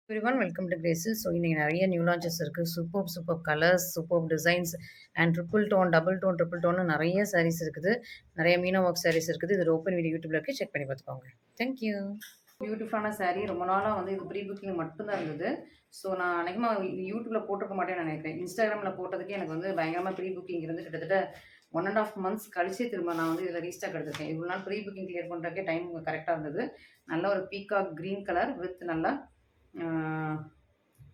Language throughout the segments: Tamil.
எவ்ரிவன் வெல்கம் டு கிரேசில். ஸோ இன்றைக்கி நிறைய நியூ லான்ச்சஸ் இருக்குது. Super colours, super designs and triple tone, double tone, triple டோன்னு நிறைய சாரீஸ் இருக்குது. நிறைய மீனா ஒர்க் சாரீஸ் இருக்குது. இது ஓப்பன் வீடியோ யூடியூப்ல இருக்குது, செக் பண்ணி பார்த்துக்கோங்க. தேங்க்யூ. பியூட்டிஃபுல்லான சாரீ. ரொம்ப நாளாக வந்து இது ப்ரீ புக்கிங் மட்டும்தான் இருந்தது. ஸோ நான் அநேகமாக யூடியூப்பில் போட்டிருக்க மாட்டேன்னு நினைக்கிறேன். இன்ஸ்டாகிராமில் போட்டதுக்கே எனக்கு வந்து பயங்கரமாக ப்ரீ புக்கிங் இருந்து கிட்டத்தட்ட 1.5 months கழிச்சு திரும்ப நான் வந்து இதில் ரீஸ்டாக் எடுத்திருக்கேன். இவ்வளோ நாள் ப்ரீ புக்கிங் கிளியர் பண்ணுறதுக்கே டைம் கரெக்டாக இருந்தது. நல்ல ஒரு பீகாக் க்ரீன் கலர் வித் நல்லா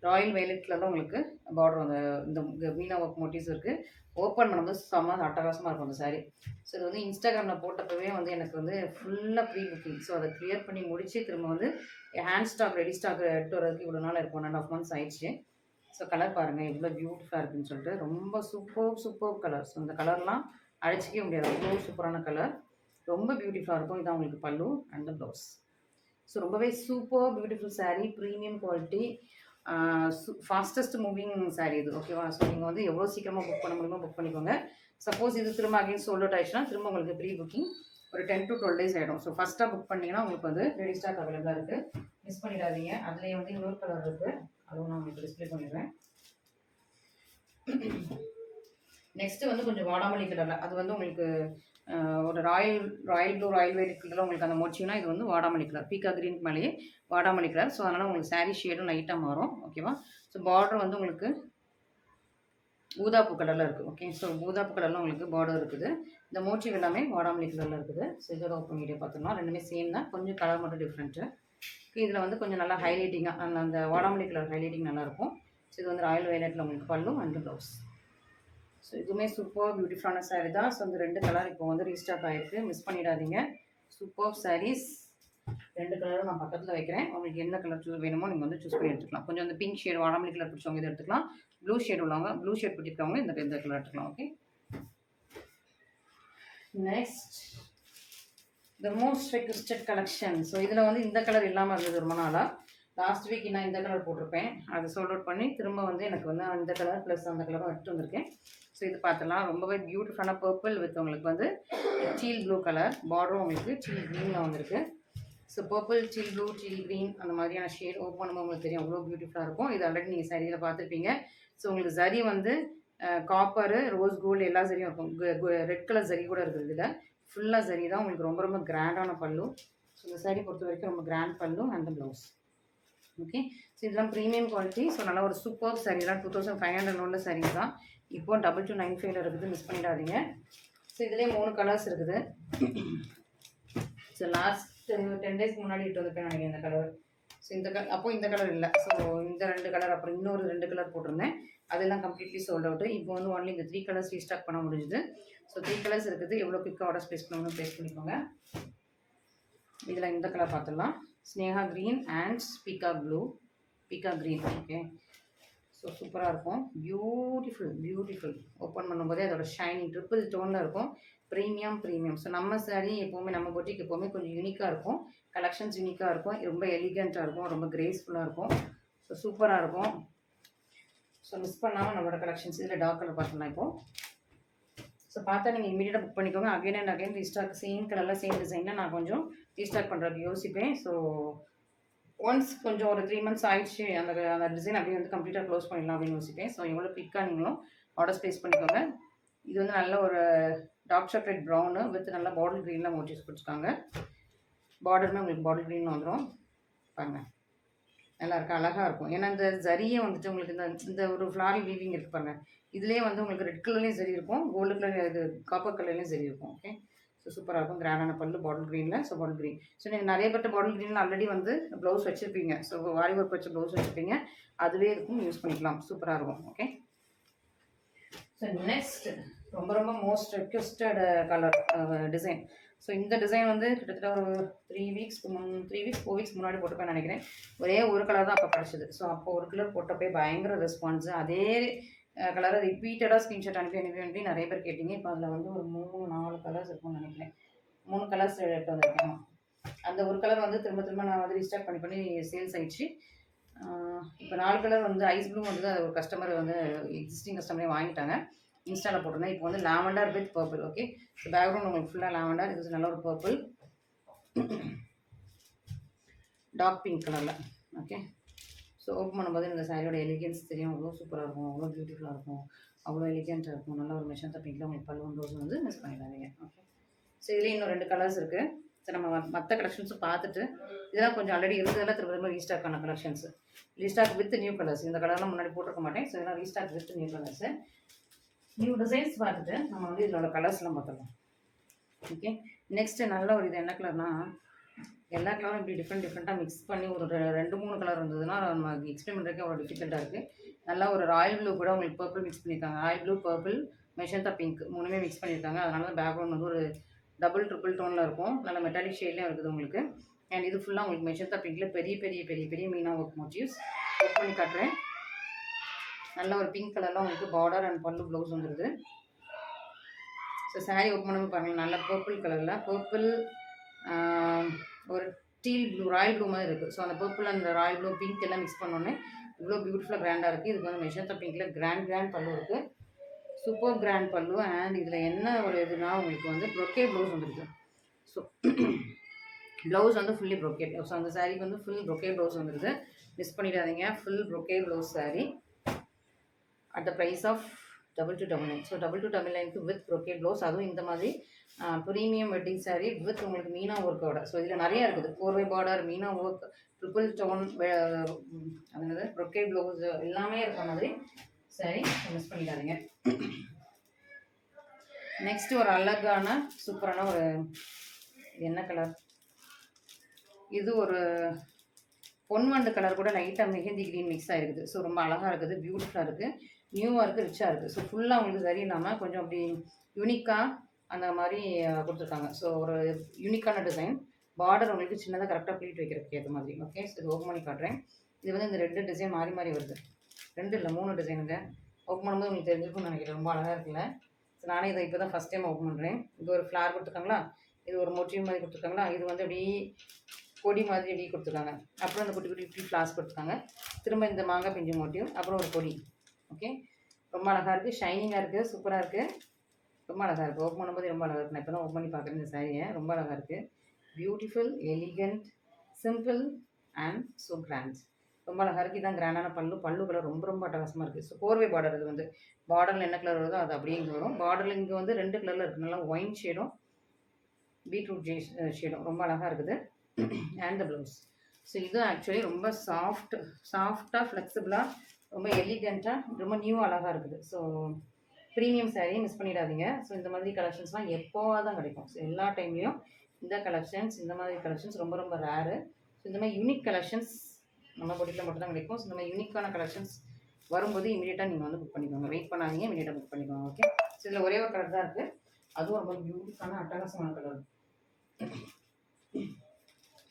ராயல் வயலட்டில் தான் உங்களுக்கு பார்டர் அந்த இந்த மீனா ஒர்க் மோட்டிவ்ஸ் இருக்குது. ஓப்பன் பண்ணும்போது செம்ம அட்டகாசமாக இருக்கும் அந்த சாரீ. ஸோ இது வந்து இன்ஸ்டாகிராமில் போட்டப்பவே வந்து எனக்கு வந்து ஃபுல்லாக ப்ரீ புக்கிங். ஸோ அதை கிளியர் பண்ணி முடிச்சு திரும்ப வந்து ஹேண்ட் ஸ்டாக் ரெடி ஸ்டாக் எடுத்து வரதுக்கு இவ்வளோ நாள் இருக்கும். 1.5 months ஆயிடுச்சு. ஸோ கலர் பாருங்கள் எவ்வளோ பியூட்டிஃபுல்லாக இருக்குன்னு சொல்லிட்டு ரொம்ப சூப்பர் கலர். ஸோ இந்த கலர்லாம் அடிச்சிக்கவே முடியாது. அவ்வளோ சூப்பரான கலர், ரொம்ப பியூட்டிஃபுல்லாக இருக்கும். இதான் உங்களுக்கு பல்லு அண்ட் த ப்ளவுஸ். ஸோ ரொம்பவே super beautiful sari, premium quality, fastest moving sari இது. ஓகேவா? ஸோ நீங்கள் வந்து எவ்வளோ சீக்கிரமாக புக் பண்ண முடியுமோ புக் பண்ணிக்கோங்க. சப்போஸ் இது திரும்ப அகைன் சோல்ட் அவுட் ஆயிடுச்சுன்னா திரும்ப உங்களுக்கு ப்ரீ புக்கிங் ஒரு 10 to 12 days ஆகிடும். ஸோ ஃபஸ்ட்டாக புக் பண்ணிங்கன்னா உங்களுக்கு வந்து ரெடி ஸ்டாக் அவைலபிளாக இருக்குது. மிஸ் பண்ணிடாதீங்க. அதுலேயே வந்து இன்னொரு கலர் இருக்குது, அதுவும் நான் உங்களுக்கு டிஸ்பிளே பண்ணிடுறேன். நெக்ஸ்ட்டு வந்து கொஞ்சம் வாடாமல்லி கலரில், அது வந்து உங்களுக்கு ஒரு ராயல் ப்ளூ, ராயல் வயலட் கலரில் உங்களுக்கு அந்த மோச்சினா இது வந்து வாடாமல்லி கலர், பீக்கா க்ரீனுக்கு மேலேயே வாடாமல்லி கலர். ஸோ அதனால் உங்களுக்கு சாரீ ஷேடும் லைட்டாக மாறும். ஓகேவா? ஸோ பார்டர் வந்து உங்களுக்கு ஊதாப்பு கலரில் இருக்குது. ஓகே, ஸோ ஊதாப்பு கலரில் உங்களுக்கு பார்டர் இருக்குது. இந்த மோட்டிவ் எல்லாமே வாடாமல்லி கலரில் இருக்குது. ஸோ இதோட ஓப்பன் வீடியோ பார்த்துக்கலாம். ரெண்டுமே சேம் தான், கொஞ்சம் கலர் மட்டும் டிஃப்ரெண்ட்டு. இதில் வந்து கொஞ்சம் நல்லா ஹைலைட்டிங்காக அந்த வாடாமல்லி கலர் ஹைலைட்டிங் நல்லாயிருக்கும். ஸோ இது வந்து ராயல் வயலட்டில் உங்களுக்கு பல்லு அண்ட் ப்ளவுஸ். ஸோ இதுவுமே சூப்பர் பியூட்டிஃபுல்லான சாரீ தான். ஸோ இந்த 2 கலர் இப்போ வந்து ரீஸ்டாக் ஆகிருக்கு, மிஸ் பண்ணிடாதீங்க. சூப்பர் சாரீஸ். 2 கலரும் நான் பக்கத்தில் வைக்கிறேன். உங்களுக்கு என்ன கலர் வேணுமோ நீங்கள் வந்து சூஸ் பண்ணி எடுத்துக்கலாம். கொஞ்சம் அந்த பிங்க் ஷேட் வாடாமல்லி கலர் பிடிச்சவங்க இதை எடுத்துக்கலாம். ப்ளூ ஷேட் உள்ளவங்க, ப்ளூ ஷேட் பிடிக்கிறவங்க இந்த கலர் எடுத்துக்கலாம். Okay, next the most requested collection. So இதில் வந்து இந்த கலர் இல்லாமல் இருந்தது ரொம்ப நாளாக. லாஸ்ட் வீக் நான் இந்த கலர் போட்டிருப்பேன், அதை சோல்ட் அவுட் பண்ணி திரும்ப வந்து எனக்கு வந்து அந்த கலர் ப்ளஸ் அந்த கலரும் எடுத்து வந்திருக்கேன். ஸோ இது பார்த்துலாம் ரொம்பவே பியூட்டிஃபுல்லான பர்பிள் வித் உங்களுக்கு வந்து டீல் ப்ளூ கலர், பார்டரும் உங்களுக்கு டீல் க்ரீனில் வந்திருக்கு. So purple, deal blue, deal green அந்த மாதிரியான ஷேட் ஓப்பன் பண்ணும்போது உங்களுக்கு தெரியும் அவ்வளோ பியூட்டிஃபுல்லாக இருக்கும். இது ஆல்ரெடி நீங்கள் சரியில் பார்த்துருப்பீங்க. ஸோ உங்களுக்கு சரி வந்து காப்பரு, ரோஸ் கோல்டு எல்லா சரியும் இருக்கும். ரெட் கலர் சரி கூட இருக்குது. இதில் ஃபுல்லாக சரி தான் உங்களுக்கு ரொம்ப கிராண்டான பல்லு. ஸோ இந்த சாரீ பொறுத்த வரைக்கும் ரொம்ப கிராண்ட் பல்லு அண்ட் ப்ளவுஸ். ஓகே, ஸோ இதெல்லாம் ப்ரீமியம் குவாலிட்டி. ஸோ நல்லா ஒரு சூப்பர் சாரீ தான். 2500 உள்ள சாரீ தான். இப்போ 2295 இருக்குது, மிஸ் பண்ணிடாதீங்க. ஸோ இதுலேயே 3 கலர்ஸ் இருக்குது. ஸோ லாஸ்ட் 10 days முன்னாடி இட்டு வந்துருப்பேன் நினைக்கிறேன் இந்த கலர். ஸோ இந்த கலர் அப்போ இந்த கலர் இல்லை. ஸோ இந்த 2 கலர், அப்புறம் இன்னொரு 2 கலர் போட்டிருந்தேன், அதெல்லாம் கம்ப்ளீட்லி சோல்ட் அவுட்டு. இப்போ வந்து ஒன்லி இந்த 3 கலர்ஸ் ரீஸ்டாக் பண்ண முடிஞ்சுது. ஸோ 3 கலர்ஸ் இருக்குது. எவ்வளோ குயிக்காக ஆர்டர் ப்ளேஸ் பண்ணணும்னு ப்ளேஸ் பண்ணிக்கோங்க. இதில் இந்த கலர் பார்த்துடலாம். ஸ்னேகா க்ரீன் அண்ட் பீக்கா க்ரீன். ஓகே, ஸோ சூப்பராக இருக்கும். பியூட்டிஃபுல். ஓப்பன் பண்ணும்போதே அதோட ஷைனிங் ட்ரிபிள் டோனில் இருக்கும். ப்ரீமியம். ஸோ நம்ம சாரீ எப்போவுமே நம்ம பொட்டிக்கு எப்போவுமே கொஞ்சம் யூனிக்காக இருக்கும். கலெக்ஷன்ஸ் யூனிக்காக இருக்கும், ரொம்ப எலிகண்ட்டாக இருக்கும், ரொம்ப கிரேஸ்ஃபுல்லாக இருக்கும். ஸோ சூப்பராக இருக்கும். ஸோ மிஸ் பண்ணாமல் நம்மளோட கலெக்ஷன்ஸ். இதில் டார்க் கலர் பார்த்துக்கலாம். இப்போது ஸோ பார்த்தா நீங்கள் இமீடியட்டாக புக் பண்ணிக்கோங்க. Again and again restock same கலரில் சேம் டிசைனில் நான் கொஞ்சம் ரீஸ்டாக் பண்ணுறதுக்கு யோசிப்பேன். ஸோ ஒன்ஸ் கொஞ்சம் ஒரு 3 months ஆயிடுச்சு, அந்த டிசைன் அப்படியே வந்து கம்ப்ளீட்டாக க்ளோஸ் பண்ணிடலாம் அப்படின்னு யோசிப்பேன். ஸோ எவ்வளோ குயிக்காக நீங்களும் ஆர்டர் ப்ளேஸ் பண்ணிக்கோங்க. இது வந்து நல்ல ஒரு டார்க் சாக்லேட் ப்ரௌனு வித் நல்ல பாட்டில் க்ரீனில் மோட்டிவ்ஸ் கொடுத்துருக்காங்க. பார்டருமே உங்களுக்கு பாட்டில் க்ரீன் வந்துடும். பாருங்கள், நல்லா இருக்கா, அழகாக இருக்கும். ஏன்னா இந்த ஜரியே வந்துட்டு உங்களுக்கு இந்த ஒரு ஃப்ளாரல் வீவிங் இருக்குது பாருங்கள். இதுலேயே வந்து உங்களுக்கு ரெட் கலர்லேயும் சரி இருக்கும், கோல்டு கலர், இது காப்பர் கலர்லேயும் சரி இருக்கும். ஓகே, ஸோ சூப்பராக இருக்கும். கிராண்டான பல்லு பாட்டில் க்ரீனில். So bottle green. ஸோ நீங்கள் நிறைய பேர் பாட்டில் க்ரீனில் ஆல்ரெடி வந்து ப்ளவுஸ் வச்சுருப்பீங்க. ஸோ வாரி ஒர்க் வச்ச ப்ளவுஸ் வச்சுருப்பீங்க, அதுவே இருக்கும், யூஸ் பண்ணிக்கலாம். சூப்பராக இருக்கும். ஓகே, ஸோ நெக்ஸ்ட் ரொம்ப most requested colour design. So இந்த டிசைன் வந்து கிட்டத்தட்ட ஒரு 3 weeks 4 weeks முன்னாடி போட்டுப்பேன் நினைக்கிறேன். ஒரே ஒரு கலர் தான் அப்போ கிடச்சிது. ஸோ அப்போ ஒரு கலர் போட்டப்பே பயங்கர ரெஸ்பான்ஸு. அதே கலரை ரிப்பீட்டடாக ஸ்க்ரீன்ஷாட் அனுப்பி நிறைய பேர் கேட்டிங்க. இப்போ அதில் வந்து ஒரு 3-4 கலர்ஸ் இருக்கும்னு நினைக்கிறேன். 3 கலர்ஸ் எடுத்து வந்திருக்கேன். அந்த ஒரு கலர் வந்து திரும்ப நான் வந்து ரீஸ்டாக் பண்ணி சேல்ஸ் ஆகிடுச்சு. இப்போ 4 கலர் வந்து ஐஸ் ப்ளூ வந்து ஒரு கஸ்டமர் வந்து எக்ஸிஸ்டிங் கஸ்டமரே வாங்கிட்டாங்க. இன்ஸ்டாவில் போட்டிருந்தேன். இப்போ வந்து lavender with purple. Okay, so background உங்களுக்கு ஃபுல்லாக லாவெண்டர், இது நல்ல ஒரு பர்பிள், டார்க் பிங்க் கலரில். ஓகே, ஸோ ஓப்பன் பண்ணும்போது இந்த சாரியோட எலிகன்ஸ் தெரியும். அவ்வளோ சூப்பராக இருக்கும், அவ்வளோ பியூட்டிஃபுல்லாக இருக்கும், அவ்வளோ எலிகெண்ட்டாக இருக்கும். நல்ல ஒரு மெஷன் தப்பிங்கில் உங்களுக்கு பல்லுவன் ப்ளவுஸ் வந்து மிஸ் பண்ணிடாதீங்க. ஓகே, ஸோ இதுலேயும் இன்னும் 2 கலர்ஸ் இருக்குது. ஸோ நம்ம மற்ற கலெக்ஷன்ஸும் பார்த்துட்டு இதெல்லாம் கொஞ்சம் ஆல்ரெடி இருந்ததெல்லாம் திரும்ப ரீஸ்டாக் ஆன collections. Restock with new colours. இந்த கலர்லாம் முன்னாடி போட்டிருக்க மாட்டேன். ஸோ இதெல்லாம் restock with new colours. New designs பார்த்துட்டு நம்ம வந்து இதோட கலர்ஸ்லாம் பார்த்துக்கலாம். ஓகே, நெக்ஸ்ட்டு நல்ல ஒரு இது என்ன கலர்னா, எல்லா கலரும் இப்படி டிஃப்ரெண்ட்டாக மிக்ஸ் பண்ணி ஒரு 2-3 கலர் இருந்ததுன்னா நம்ம எக்ஸ்பிளைன் பண்ணுறதுக்கு அவ்வளோ டிஃபிகல்ட்டாக இருக்குது. நல்லா ஒரு ராயல் ப்ளூ கூட உங்களுக்கு பர்பிள் மிக்ஸ் பண்ணியிருக்காங்க. Royal blue, purple, magenta pink 3மே மிக்ஸ் பண்ணியிருக்காங்க. அதனால தான் பேக்ரவுண்ட் வந்து ஒரு டபுள் ட்ரிபிள் டோனில் இருக்கும். நல்ல மெட்டாலிக் ஷேட்லேயும் இருக்குது உங்களுக்கு. அண்ட் இது ஃபுல்லாக உங்களுக்கு மெஷந்தா பிங்கில் பெரிய பெரிய பெரிய பெரிய மீனா ஒர்க் மோட்டிவ்ஸ் ஒர்க் பண்ணி காட்டுறேன். நல்ல ஒரு பிங்க் கலரில் உங்களுக்கு பார்டர் அண்ட் பல்லு ப்ளவுஸ் வந்துடுது. ஸோ சாரீ ஓப்பன் பண்ணி பாருங்கள். நல்ல பர்பிள் கலரில் பர்பிள் ஒரு டீல் ப்ளூ, ராயல் ப்ளூ மாதிரி இருக்குது. ஸோ அந்த பர்பிள் அந்த ராயல் ப்ளூ பிங்க் எல்லாம் மிக்ஸ் பண்ணோன்னே இவ்வளோ பியூட்டிஃபுல்லாக கிராண்டாக இருக்குது. இதுக்கு வந்து மெஷந்தா பிங்கில் கிராண்ட் பல்லு இருக்குது. சூப்பர் கிராண்ட் பல்லு. அண்ட் இதில் என்ன ஒரு இதுனா உங்களுக்கு வந்து ப்ரொக்கே ப்ளவுஸ் வந்துருக்கு. ஸோ ப்ளவுஸ் வந்து ஃபுல்லி ப்ரொக்கே. ஸோ அந்த சாரீக்கு வந்து ஃபுல் ப்ரொக்கே ப்ளவுஸ் வந்துருது. மிஸ் பண்ணிடாதீங்க. Full brocade blouse sari at the price of 2299. So 2299க்கு வித் ப்ரொக்கே ப்ளவுஸ். அதுவும் இந்த மாதிரி ப்ரீமியம் வெட்டிங் சாரீ வித் உங்களுக்கு மீனா ஒர்க்கோட. ஸோ இதில் நிறையா இருக்குது. 4-வே border, meena work, triple tone, அது ப்ரொக்கே ப்ளவுஸ் எல்லாமே இருக்கிற மாதிரி சாரீ. மிஸ் பண்ணிடாதீங்க. நெக்ஸ்ட் ஒரு அழகான சூப்பரான ஒரு என்ன கலர், இது ஒரு பொன்வண்டு கலர் கூட லைட்டாக மெஹந்தி க்ரீன் மிக்ஸ் ஆகிருக்குது. ஸோ ரொம்ப அழகாக இருக்குது, பியூட்டிஃபுல்லாக இருக்குது, நியூவாக இருக்குது, ரிச்சாக இருக்குது. ஸோ ஃபுல்லாக உங்களுக்கு சரி இல்லாமல் கொஞ்சம் அப்படி யூனிக்காக அந்த மாதிரி கொடுத்துருக்காங்க. ஸோ ஒரு யூனிக்கான டிசைன். பார்டர் உங்களுக்கு சின்னதாக கரெக்டாக ப்ளீட் வைக்கிறதுக்கு ஏற்ற மாதிரி. ஓகே, ஸோ இது ஓப்பன் பண்ணி காட்டுறேன். இது வந்து இந்த 2 டிசைன் மாறி மாறி வருது. 2 இல்லை 3 டிசைனுங்க. ஓப்பன் பண்ணும்போது உங்களுக்கு தெரிஞ்சிருக்கும்னு நினைக்கிறேன். ரொம்ப அழகாக இருக்குல்ல. ஸோ நானே இதை இப்போ தான் ஃபஸ்ட் டைம் ஓப்பன் பண்ணுறேன். இது ஒரு ஃப்ளார் கொடுத்துருக்காங்களா, இது ஒரு மோட்டிவ் மாதிரி கொடுத்துருக்காங்களா, இது வந்து அப்படி கொடி மாதிரி எப்படி கொடுத்துருக்காங்க. அப்புறம் இந்த குட்டி குட்டி ஃப்ளார்ஸ் கொடுத்துருக்காங்க. திரும்ப இந்த மாங்காய் பிஞ்சு மோட்டிவ், அப்புறம் ஒரு கொடி. ஓகே, ரொம்ப அழகாக இருக்குது, ஷைனிங்காக இருக்குது, சூப்பராக இருக்குது, ரொம்ப அழகாக இருக்குது. ஓப்பன் பண்ணும்போது ரொம்ப அழகாக இருக்குது. நான் இப்போ தான் ஓப்பன் பண்ணி பார்க்குறேன் இந்த சாரியை. ரொம்ப அழகாக இருக்குது, beautiful, elegant, simple and so grand. ரொம்ப அழகாக இருக்குது. இதான் கிராண்டான பல்லு. பல்லு கலர் ரொம்ப ரொம்ப அட்டகாசமாக இருக்குது. ஸோ 4-வே பார்டர். இது வந்து பார்டரில் என்ன கலர் வருதோ அது அப்படியே இங்கே வரும். பார்டரில் இங்கே வந்து 2 கலரில் இருக்குது. நல்லா ஒயின் ஷேடும் பீட்ரூட் ஷேடும் ரொம்ப அழகாக இருக்குது. And the blouse. ஸோ இது ஆக்சுவலி ரொம்ப சாஃப்டாக ஃப்ளெக்சிபிளாக ரொம்ப எலிகண்ட்டாக ரொம்ப நியூ அழகாக இருக்குது. ஸோ ப்ரீமியம் சாரீ மிஸ் பண்ணிடாதீங்க. ஸோ இந்த மாதிரி கலெக்ஷன்ஸ்லாம் எப்போவாக தான் கிடைக்கும். ஸோ எல்லா டைம்லேயும் இந்த கலெக்ஷன்ஸ், இந்த மாதிரி கலெக்ஷன்ஸ் ரொம்ப ரொம்ப ரேரு. ஸோ இந்த மாதிரி யூனிக் கலெக்ஷன்ஸ் நம்ம பொட்டியில் மட்டும் தான் கிடைக்கும். ஸோ இந்த மாதிரி யூனிக்கான கலெக்ஷன்ஸ் வரும்போது இமீடியட்டாக நீங்கள் வந்து புக் பண்ணிக்கோங்க. வெயிட் பண்ணாதீங்க, இமீடியட்டாக புக் பண்ணிக்கோங்க. ஓகே, ஸோ இதில் ஒரே ஒரு கலர் தான் இருக்குது. அதுவும் ரொம்ப பியூட்டிஃபுல்லான அட்டகாசமான கலர்.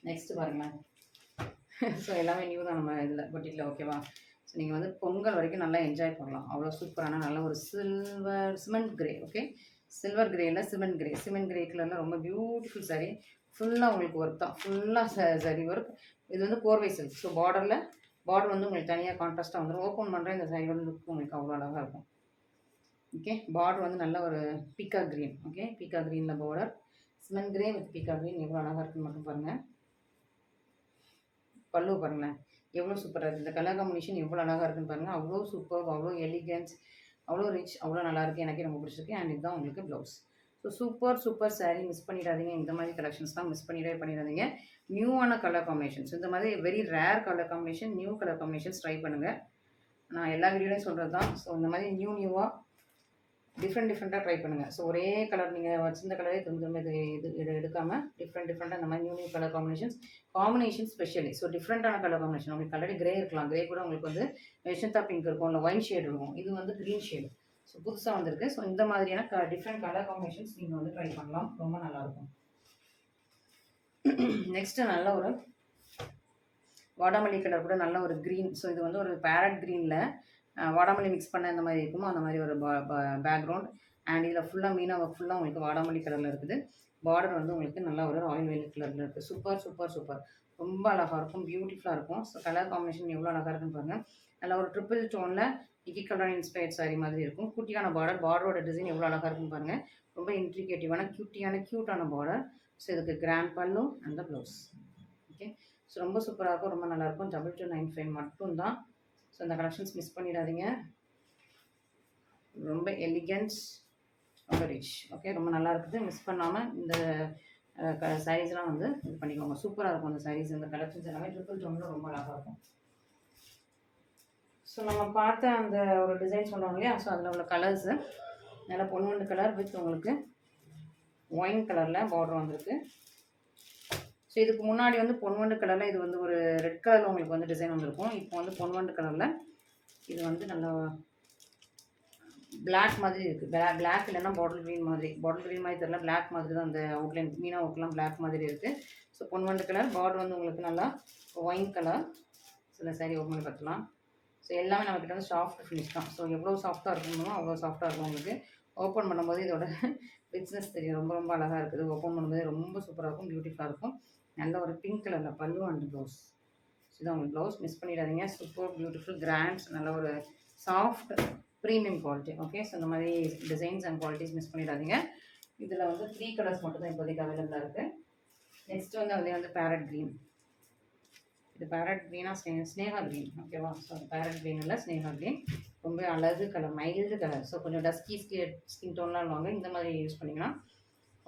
நெக்ஸ்ட்டு பாருங்களேன். ஸோ எல்லாமே நியூ தான் நம்ம இதில் பொட்டிக்கில். ஓகேவா? ஸோ நீங்கள் வந்து பொங்கல் வரைக்கும் நல்லா என்ஜாய் பண்ணலாம். அவ்வளோ சூப்பரான நல்ல ஒரு சிமெண்ட் கிரே. ஓகே, சில்வர் கிரேயில் சிமெண்ட் கிரே கலரில் ரொம்ப பியூட்டிஃபுல் சாரீ. ஃபுல்லாக உங்களுக்கு ஒர்க் தான், ஃபுல்லாக சரி ஒர்க். இது வந்து 4-வே சில்க். ஸோ பார்டர் வந்து உங்களுக்கு தனியாக கான்ட்ராஸ்ட்டாக வந்துடும். ஓப்பன் பண்ணுறேன் இந்த சாரியோட லுக் உங்களுக்கு அவ்வளோ அழகாக இருக்கும். ஓகே, பார்டர் வந்து நல்ல ஒரு பீக்கா க்ரீன். ஓகே, பீக்கா க்ரீனில் பார்டர், சிமெண்ட் கிரே வித் பீக்கா க்ரீன் எவ்வளோ அழகாக இருக்குன்னு மட்டும் பாருங்கள். பல்லு பாருங்களேன் எவ்வளோ சூப்பராக இருக்குது. இந்த கலர் காம்பினேஷன் எவ்வளோ அழகாக இருக்குன்னு பாருங்கள். அவ்வளோ சூப்பர், அவ்வளோ எலிகன்ஸ், அவ்வளோ ரிச், அவ்வளோ நல்லாயிருக்கு. எனக்கே ரொம்ப பிடிச்சிருக்கு. அண்ட் இதுதான் உங்களுக்கு blouse. So super sari. Miss பண்ணிடாதீங்க. இந்த மாதிரி கலெக்ஷன்ஸ்லாம் மிஸ் பண்ணிடாதீங்க. நியூவான கலர் காம்பினேஷன்ஸ், இந்த மாதிரி very rare colour combination, new colour combinations try பண்ணுங்கள். நான் எல்லா வீடியோலையும் சொல்கிறது தான். ஸோ இந்த மாதிரி நியூவாக டிஃப்ரெண்ட்டாக ட்ரை பண்ணுங்கள். ஸோ ஒரே கலர் நீங்கள் வச்சிருந்த கலரே திரும்ப இது எடுக்காமல் டிஃப்ரெண்ட்டாக இந்த மாதிரி new colour combination specially. So டிஃப்ரெண்ட்டான கலர் காம்பினேஷன். உங்களுக்கு ஆல்ரெடி கிரே இருக்கலாம், கிரே கூட உங்களுக்கு வந்து மெஷந்தா பிங்க் இருக்கும், இல்லை ஒயின் ஷேட் இருக்கும். இது வந்து க்ரீன் ஷேடு. ஸோ புதுசாக வந்திருக்கு. ஸோ இந்த மாதிரியான டிஃப்ரெண்ட் கலர் காம்பினேஷன்ஸ் நீங்கள் வந்து ட்ரை பண்ணலாம். ரொம்ப நல்லாயிருக்கும். நெக்ஸ்ட்டு நல்ல ஒரு வாடாமல்லி கலர் கூட நல்ல ஒரு க்ரீன். ஸோ இது வந்து ஒரு பேரட் க்ரீனில் வாடாமல்லி மிக்ஸ் பண்ண இந்த மாதிரி இருக்குமோ அந்த மாதிரி ஒரு பேக்ரவுண்ட். அண்ட் இதில் ஃபுல்லாக மீனாக ஃபுல்லாக உங்களுக்கு வாடாமல்லி கலரில் இருக்குது. பார்டர் வந்து உங்களுக்கு நல்லா ஒரு ராயல் வெல்லி கலரில் இருக்குது. சூப்பர் ரொம்ப அழகாக இருக்கும், பியூட்டிஃபுல்லாக இருக்கும். ஸோ கலர் காம்பினேஷன் எவ்வளோ அழகாக இருக்குன்னு பாருங்கள். நல்லா ஒரு ட்ரிபிள் டோனில் இக்கி கலர் இன்ஸ்பயர்ட் சாரி மாதிரி இருக்கும். குட்டியான பார்டரோட டிசைன் எவ்வளோ அழகாக இருக்குன்னு பாருங்கள். ரொம்ப இன்ட்ரிகேட்டிவான க்யூட்டான பார்டர். ஸோ இதுக்கு கிராண்ட் பல்லு and the blouse. Okay, so ரொம்ப சூப்பராக இருக்கும், ரொம்ப நல்லாயிருக்கும். 2295 மட்டும்தான். ஸோ இந்த கலெக்ஷன்ஸ் மிஸ் பண்ணிடாதீங்க. ரொம்ப எலிகன்ஸ், ரொம்ப ரிச். ஓகே, ரொம்ப நல்லா இருக்குது. மிஸ் பண்ணாமல் இந்த சாரீஸ்லாம் வந்து இது பண்ணிக்கோங்க. சூப்பராக இருக்கும் அந்த சாரீஸ். இந்த கலெக்ஷன்ஸ் எல்லாமே ட்ரிபிள் டோனில் ரொம்ப அழகாக இருக்கும். ஸோ நம்ம பார்த்த அந்த ஒரு டிசைன் சொல்கிறோம் இல்லையா, ஸோ அதில் உள்ள கலர்ஸு நல்லா பொன்வண்டு கலர் வித் உங்களுக்கு ஒயின் கலரில் பார்டர் வந்திருக்கு. ஸோ இதுக்கு முன்னாடி வந்து பொன்வண்டு கலரில் இது வந்து ஒரு ரெட் கலரில் உங்களுக்கு வந்து டிசைன் வந்திருக்கும். இப்போ வந்து பொன்வண்டு கலரில் இது வந்து நல்லா பிளாக் மாதிரி இருக்குது. பிளாக் இல்லைன்னா பாட்டில் க்ரீன் மாதிரி, பாட்டில் க்ரீன் மாதிரி தெரியல, பிளாக் மாதிரி தான் அந்த அவுட்லைன். மீனா ஒர்க்லாம் பிளாக் மாதிரி இருக்குது. ஸோ பொன்வண்டு கலர் பார்டர் வந்து உங்களுக்கு நல்லா ஒயின் கலர். சில சாரீ ஓப்பன் பண்ணி பார்த்துலாம். ஸோ எல்லாமே நம்மக்கிட்ட வந்து சாஃப்ட் ஃபினிஷ் தான். ஸோ எவ்வளோ சாஃப்ட்டாக இருக்கணுமோ அவ்வளோ சாஃப்ட்டாக இருக்கும். உங்களுக்கு ஓப்பன் பண்ணும்போது இதோட பிஸ்னஸ் தெரியும். ரொம்ப ரொம்ப அழகாக இருக்குது. ஓப்பன் பண்ணும்போது ரொம்ப சூப்பராக இருக்கும், பியூட்டிஃபுல்லாக இருக்கும். நல்ல ஒரு பிங்க் கலரில் பல்லு அண்ட் ப்ளவுஸ். ஸோ இதான் உங்களுக்கு ப்ளவுஸ். மிஸ் பண்ணிடாதீங்க. சூப்பர் பியூட்டிஃபுல் கிராண்ட்ஸ், நல்ல ஒரு soft premium quality. Okay, so இந்த மாதிரி டிசைன்ஸ் அண்ட் குவாலிட்டிஸ் மிஸ் பண்ணிடாதீங்க. இதில் வந்து 3 கலர்ஸ் மட்டும் தான் இப்போதைக்கு அவைலபிளாக இருக்குது. நெக்ஸ்ட் வந்து அதிலே வந்து பேரட் க்ரீன். இது பேரட் க்ரீனா ஸ்னேகா க்ரீன். ஓகேவா, ஸோ பேரட் க்ரீன் இல்லை, ஸ்னேகா க்ரீன். ரொம்ப அழகு கலர், மைல்டு கலர். ஸோ கொஞ்சம் டஸ்கி ஸ்கின் டோன்லாம் வாங்க, இந்த மாதிரி யூஸ் பண்ணிங்கன்னா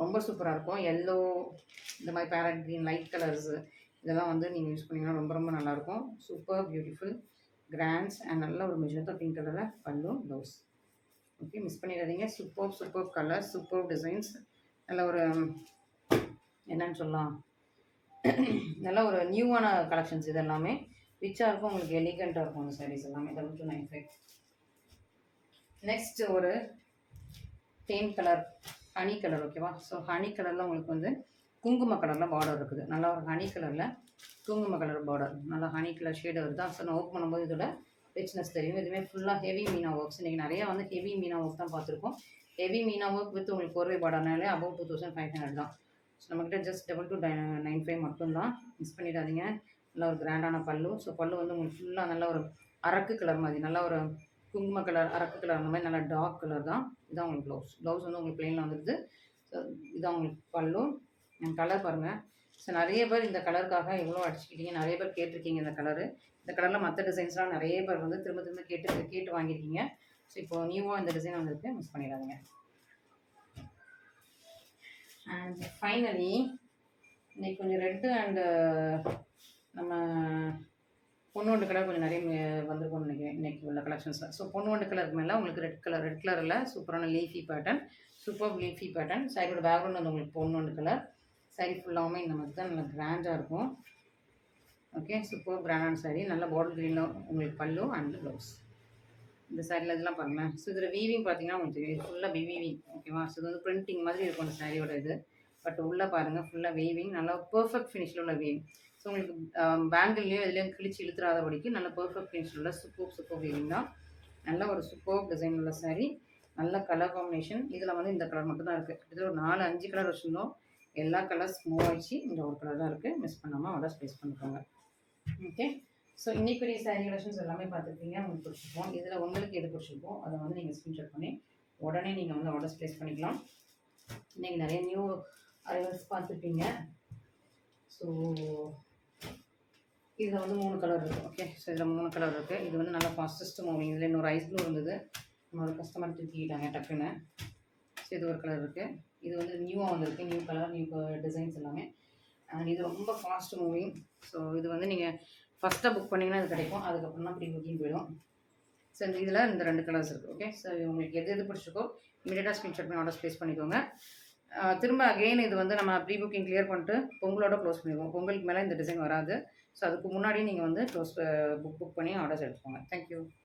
ரொம்ப சூப்பராக இருக்கும். எல்லோ, இந்த மாதிரி பேரட் க்ரீன், லைட் கலர்ஸு இதெல்லாம் வந்து நீங்கள் யூஸ் பண்ணிங்கன்னா ரொம்ப ரொம்ப நல்லாயிருக்கும். சூப்பர் பியூட்டிஃபுல் கிராண்ட்ஸ் அண்ட் நல்ல ஒரு மெஜந்தா பிங்க் கலரில் பல்லு ப்ளவுஸ். ஓகே, மிஸ் பண்ணிடாதீங்க. Super colour, super designs. நல்ல ஒரு என்னன்னு சொல்லலாம், நல்ல ஒரு நியூவான கலெக்ஷன்ஸ். இது எல்லாமே ரிச்சாக இருக்கும், உங்களுக்கு எலிகண்ட்டாக இருக்கும் அந்த சாரீஸ் எல்லாமே. 2295. நெக்ஸ்ட் ஒரு தேன் கலர், ஹனி கலர். ஓகேவா, ஸோ ஹனி கலரில் உங்களுக்கு வந்து குங்கும கலரில் பார்டர் இருக்குது. நல்லா ஒரு ஹனி கலரில் குங்கும கலர் பார்டர், நல்லா ஹனி கலர் ஷேடு வருது. ஸோ நான் ஓப்பன் பண்ணும்போது இதோட ரிச்னஸ் தெரியும். இதுவுமே ஃபுல்லாக ஹெவி மீனா ஒர்க்ஸ். இன்றைக்கி நிறையா வந்து ஹெவி மீனா ஒர்க் தான் பார்த்துருக்கோம். ஹெவி மீனா ஒர்க் வித் உங்களுக்கு கோர்வை பார்டர்னாலே அபவுட் 2500 தான். ஸோ நம்மக்கிட்ட ஜஸ்ட் 2295 மட்டும்தான். மிஸ் பண்ணிடாதீங்க. நல்லா ஒரு கிராண்டான பல்லு. ஸோ பல்லு வந்து உங்களுக்கு ஃபுல்லாக நல்ல ஒரு அரக்கு கலர் மாதிரி, நல்லா ஒரு குங்கும கலர், அரக்கு கலர் அந்த மாதிரி நல்லா டார்க் கலர் தான். இதுதான் உங்களுக்கு ப்ளவுஸ். ப்ளவுஸ் வந்து உங்களுக்கு பிளெயினில் வந்துடுது. ஸோ இதுதான் உங்களுக்கு பல்லு. கலர் பாருங்கள். ஸோ நிறைய பேர் இந்த கலருக்காக எவ்வளோ அடிச்சுக்கிட்டீங்க, நிறைய பேர் கேட்டிருக்கீங்க இந்த கலரு. இந்த கலரில் மற்ற டிசைன்ஸ்லாம் நிறைய பேர் வந்து திரும்ப திரும்ப கேட்டு வாங்கியிருக்கீங்க. ஸோ இப்போ நியூவாக இந்த டிசைன் வந்துருக்கு, மிஸ் பண்ணிடாதீங்க. அண்ட் ஃபைனலி இன்னைக்கு கொஞ்சம் ரெட்டு அண்டு நம்ம பொன்வண்டு கலர் கொஞ்சம் நிறைய வந்திருக்கும் நினைக்கிறேன் இன்றைக்கி உள்ள கலெக்ஷன்ஸில். ஸோ பொன்வண்டு கலருக்கு மேலே உங்களுக்கு ரெட் கலரில் சூப்பரான leafy pattern, super leafy pattern. சாரியோட பேக்ரவுண்ட் வந்து உங்களுக்கு பொன்வண்டு கலர். சாரி ஃபுல்லாகவுமே இந்த மாதிரி தான் நல்லா கிராண்டாக இருக்கும். ஓகே, சூப்பர் கிராண்டான சாரி. நல்ல பாட்டில் க்ரீனில் உங்களுக்கு பல்லு அண்ட் ப்ளவுஸ். இந்த சாரியில் இதெல்லாம் பாருங்களேன். ஸோ இதில் வீவிங் பார்த்தீங்கன்னா உங்களுக்கு தெரியும், ஃபுல்லாக வீவிங். ஓகேவா, ஸோ இது வந்து பிரிண்டிங் மாதிரி இருக்கும் அந்த சாரியோட இது. பட் உள்ளே பாருங்கள் ஃபுல்லாக வீவிங், நல்லா பர்ஃபெக்ட் ஃபினிஷில் உள்ள வீவிங். ஸோ உங்களுக்கு பேங்கிள்லேயும் இதுலேயும் கிழிச்சு இழுத்துறாதபடிக்கு நல்ல பர்ஃபெக்ட் ஃபினிஷில் உள்ள சூப்பர் வீவிங் தான். நல்ல ஒரு சூப்பர் டிசைன் உள்ள சாரி, நல்ல கலர் காம்பினேஷன். இதில் வந்து இந்த கலர் மட்டும் தான் இருக்குது. கிட்டத்தட்ட ஒரு 4-5 கலர் வச்சுருந்தோம். எல்லா கலர்ஸ் மூவ் ஆகிடுச்சு. இந்த ஒரு கலர் தான் இருக்குது. மிஸ் பண்ணாமல் ஆர்டர் ப்ளேஸ் பண்ணிக்கோங்க. ஓகே, ஸோ இன்றைக்குரிய சாரீ கலெக்ஷன்ஸ் எல்லாமே பார்த்துருக்கீங்க. உங்களுக்கு பிடிச்சிருக்கோம். இதில் உங்களுக்கு எது பிடிச்சிருக்கோம் அதை வந்து நீங்கள் ஸ்க்ரீன்ஷாட் பண்ணி உடனே நீங்கள் வந்து ஆர்டர்ஸ் ப்ளேஸ் பண்ணிக்கலாம். இன்றைக்கி நிறைய நியூ அரைவல்ஸ் பார்த்துருப்பீங்க. ஸோ இதில் வந்து 3 கலர் இருக்குது. ஓகே, ஸோ இதில் 3 கலர் இருக்குது. இது வந்து நல்லா ஃபாஸ்டஸ்ட் மூவிங். இதில் இன்னொரு ஐஸ் ப்ளூ இருந்தது, நம்மளோட கஸ்டமர் தூக்கிட்டாங்க டக்குன்னு. ஸோ இது ஒரு கலர் இருக்குது. இது வந்து நியூவாக வந்திருக்கு, நியூ கலர், நியூ டிசைன்ஸ் எல்லாமே. அண்ட் இது ரொம்ப ஃபாஸ்ட் மூவிங். ஸோ இது வந்து நீங்கள் ஃபஸ்ட்டாக புக் பண்ணிங்கன்னா இது கிடைக்கும், அதுக்கப்புறம் தான் ப்ரீ புக்கிங் போயிடும். ஸோ இதில் இந்த 2 கலர்ஸ் இருக்குது. ஓகே, ஸோ உங்களுக்கு எது பிடிச்சிருக்கோ இமீடியட்டாக ஸ்க்ரீன்ஷாட் பண்ணி ஆர்டர்ஸ் ப்ளேஸ் பண்ணிக்கோங்க. திரும்ப அகெயின் இது வந்து நம்ம ப்ரீ புக்கிங் கிளியர் பண்ணிட்டு பொங்கலோட க்ளோஸ் பண்ணிடுவோம். பொங்கலுக்கு மேலே இந்த டிசைன் வராது. ஸோ அதுக்கு முன்னாடி நீங்கள் வந்து புக் பண்ணி ஆர்டர்ஸ் எடுத்துக்கோங்க. தேங்க்யூ.